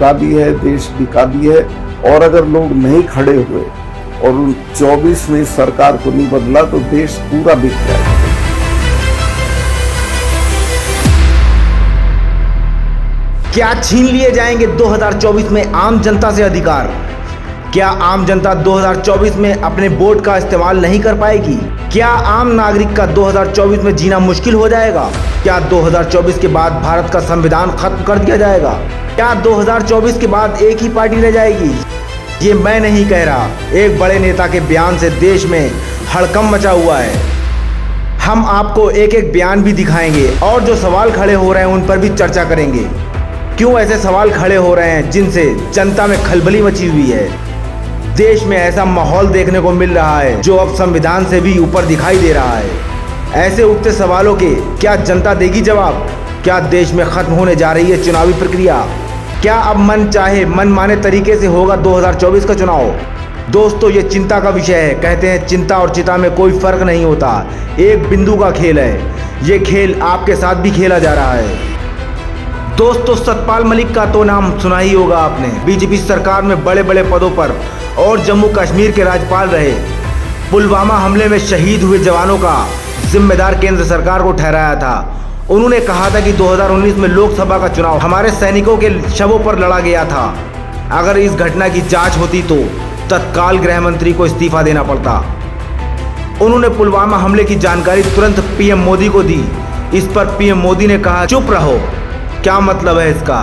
झुका भी है, देश बिका भी है। और अगर लोग नहीं खड़े हुए और 24 में सरकार को नहीं बदला तो देश पूरा बिक जाएगा। क्या छीन लिए जाएंगे 2024 में आम जनता से अधिकार? क्या आम जनता 2024 में अपने वोट का इस्तेमाल नहीं कर पाएगी? क्या आम नागरिक का 2024 में जीना मुश्किल हो जाएगा? क्या 2024 के बाद भारत का संविधान खत्म कर दिया जाएगा? क्या 2024 के बाद एक ही पार्टी रह जाएगी? ये मैं नहीं कह रहा, एक बड़े नेता के बयान से देश में हड़कंप मचा हुआ है। हम आपको एक एक बयान भी दिखाएंगे और जो सवाल खड़े हो रहे हैं उन पर भी चर्चा करेंगे। क्यों ऐसे सवाल खड़े हो रहे हैं जिनसे जनता में खलबली मची हुई है? देश में ऐसा माहौल देखने को मिल रहा है जो अब संविधान से भी ऊपर दिखाई दे रहा है। ऐसे उठते सवालों के क्या जनता देगी जवाब? क्या देश में खत्म होने जा रही है चुनावी प्रक्रिया? क्या अब मन चाहे मन माने तरीके से होगा 2024 का चुनाव? दोस्तों, ये चिंता का विषय है। कहते हैं चिंता और चिता में कोई फर्क नहीं होता, एक बिंदु का खेल है। ये खेल आपके साथ भी खेला जा रहा है। दोस्तों, सतपाल मलिक का तो नाम सुना ही होगा आपने। बीजेपी सरकार में बड़े बड़े पदों पर और जम्मू कश्मीर के राज्यपाल रहे। पुलवामा हमले में शहीद हुए जवानों का जिम्मेदार केंद्र सरकार को ठहराया था। उन्होंने कहा था कि 2019 में लोकसभा का चुनाव हमारे सैनिकों के शवों पर लड़ा गया था। अगर इस घटना की जांच होती तो तत्काल गृह मंत्री को इस्तीफा देना पड़ता। उन्होंने पुलवामा हमले की जानकारी तुरंत पीएम मोदी को दी। इस पर पीएम मोदी ने कहा, चुप रहो। क्या मतलब है इसका?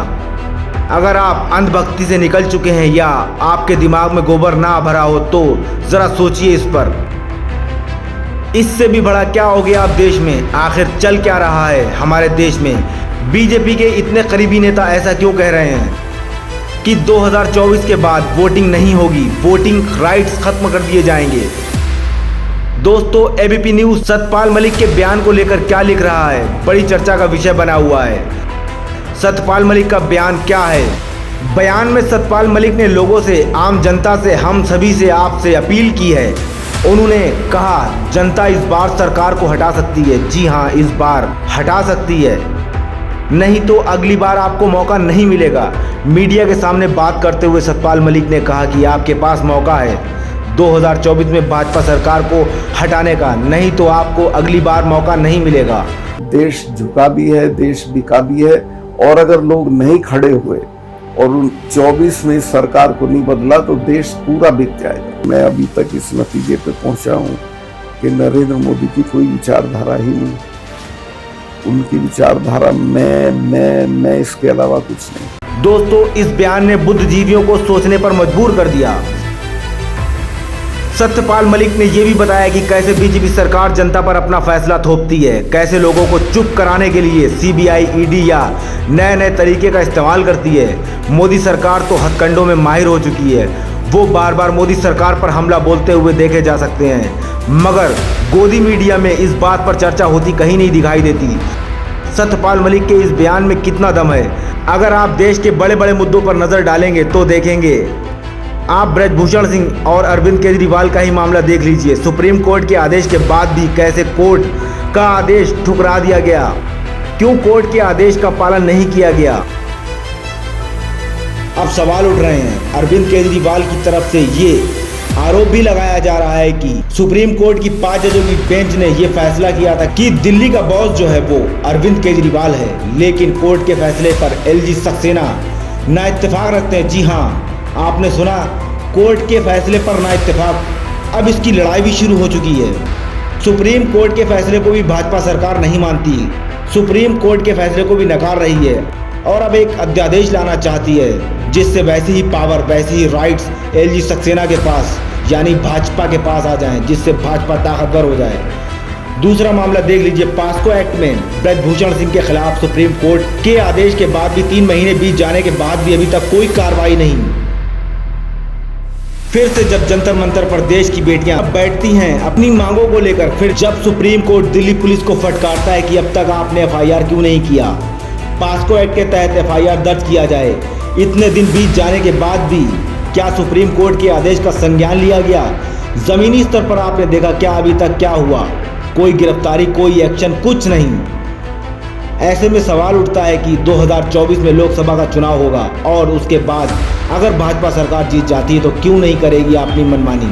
अगर आप अंधभक्ति से निकल चुके हैं या आपके दिमाग में गोबर ना भरा हो तो जरा सोचिए इस पर। इससे भी बड़ा क्या हो गया अब देश में? आखिर चल क्या रहा है हमारे देश में? बीजेपी के इतने करीबी नेता ऐसा क्यों कह रहे हैं कि 2024 के बाद वोटिंग नहीं होगी, वोटिंग राइट्स खत्म कर दिए जाएंगे? दोस्तों, एबीपी न्यूज सतपाल मलिक के बयान को लेकर क्या लिख रहा है, बड़ी चर्चा का विषय बना हुआ है। सतपाल मलिक का बयान क्या है? बयान में सतपाल मलिक ने लोगों से, आम जनता से, हम सभी से, आपसे अपील की है। उन्होंने कहा जनता इस बार सरकार को हटा सकती है। जी हाँ, इस बार हटा सकती है, नहीं तो अगली बार आपको मौका नहीं मिलेगा। मीडिया के सामने बात करते हुए सतपाल मलिक ने कहा कि आपके पास मौका है 2024 में भाजपा सरकार को हटाने का, नहीं तो आपको अगली बार मौका नहीं मिलेगा। देश झुका भी है, देश बिका भी है। और अगर लोग नहीं खड़े हुए और 24 में सरकार को नहीं बदला तो देश पूरा बिक जाएगा। मैं अभी तक इस नतीजे पे पहुंचा हूं कि नरेंद्र मोदी की कोई विचारधारा ही नहीं। उनकी विचारधारा मैं, इसके अलावा कुछ नहीं। दोस्तों, इस बयान ने बुद्धिजीवियों को सोचने पर मजबूर कर दिया। सतपाल मलिक ने यह भी बताया कि कैसे बीजेपी सरकार जनता पर अपना फैसला थोपती है, कैसे लोगों को चुप कराने के लिए सीबीआई, ईडी या नए नए तरीके का इस्तेमाल करती है। मोदी सरकार तो हथकंडों में माहिर हो चुकी है। वो बार बार मोदी सरकार पर हमला बोलते हुए देखे जा सकते हैं, मगर गोदी मीडिया में इस बात पर चर्चा होती कहीं नहीं दिखाई देती। सतपाल मलिक के इस बयान में कितना दम है? अगर आप देश के बड़े बड़े मुद्दों पर नजर डालेंगे तो देखेंगे। आप ब्रजभूषण सिंह और अरविंद केजरीवाल का ही मामला देख लीजिए। सुप्रीम कोर्ट के आदेश के बाद भी कैसे कोर्ट का आदेश ठुकरा दिया गया। क्यों कोर्ट के आदेश का पालन नहीं किया गया? अब सवाल उठ रहे हैं। अरविंद केजरीवाल की तरफ से ये आरोप भी लगाया जा रहा है कि सुप्रीम कोर्ट की 5 जजों की बेंच ने यह फैसला किया था कि दिल्ली का बॉस जो है वो अरविंद केजरीवाल है, लेकिन कोर्ट के फैसले पर एलजी सक्सेना ना इत्तेफाक रखते हैं। जी हाँ, आपने सुना, कोर्ट के फैसले पर ना इत्तेफाक। अब इसकी लड़ाई भी शुरू हो चुकी है। सुप्रीम कोर्ट के फैसले को भी भाजपा सरकार नहीं मानती, सुप्रीम कोर्ट के फैसले को भी नकार रही है और अब एक अध्यादेश लाना चाहती है जिससे वैसी ही पावर, वैसी ही राइट्स एलजी सक्सेना के पास यानी भाजपा के पास आ जाएं, जिससे भाजपा ताकतवर हो जाए। दूसरा मामला देख लीजिए, पास्को एक्ट में ब्रजभूषण सिंह के खिलाफ सुप्रीम कोर्ट के आदेश के बाद भी 3 महीने बीत जाने के बाद भी अभी तक कोई कार्रवाई नहीं। फिर से जब जंतर मंतर पर देश की बेटियां बैठती हैं अपनी मांगों को लेकर, फिर जब सुप्रीम कोर्ट दिल्ली पुलिस को फटकारता है कि अब तक आपने एफआईआर क्यों नहीं किया, पास्को एक्ट के तहत एफआईआर दर्ज किया जाए। इतने दिन बीत जाने के बाद भी क्या सुप्रीम कोर्ट के आदेश का संज्ञान लिया गया? जमीनी स्तर पर आपने देखा क्या अभी तक क्या हुआ? कोई गिरफ्तारी, कोई एक्शन, कुछ नहीं। ऐसे में सवाल उठता है कि 2024 में लोकसभा का चुनाव होगा और उसके बाद अगर भाजपा सरकार जीत जाती है तो क्यों नहीं करेगी अपनी मनमानी।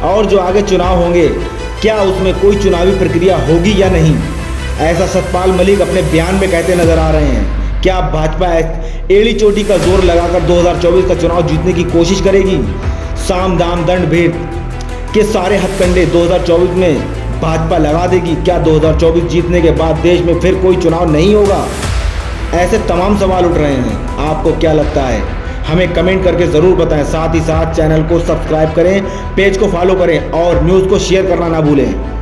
और जो आगे चुनाव होंगे क्या उसमें कोई चुनावी प्रक्रिया होगी या नहीं, ऐसा सतपाल मलिक अपने बयान में कहते नजर आ रहे हैं। क्या भाजपा एड़ी चोटी का जोर लगाकर 2024 का चुनाव जीतने की कोशिश करेगी? साम दाम दंड भेद के सारे हथकंडे 2024 में भाजपा लगा देगी? क्या 2024 जीतने के बाद देश में फिर कोई चुनाव नहीं होगा? ऐसे तमाम सवाल उठ रहे हैं। आपको क्या लगता है? हमें कमेंट करके ज़रूर बताएं। साथ ही साथ चैनल को सब्सक्राइब करें, पेज को फॉलो करें और न्यूज़ को शेयर करना ना भूलें।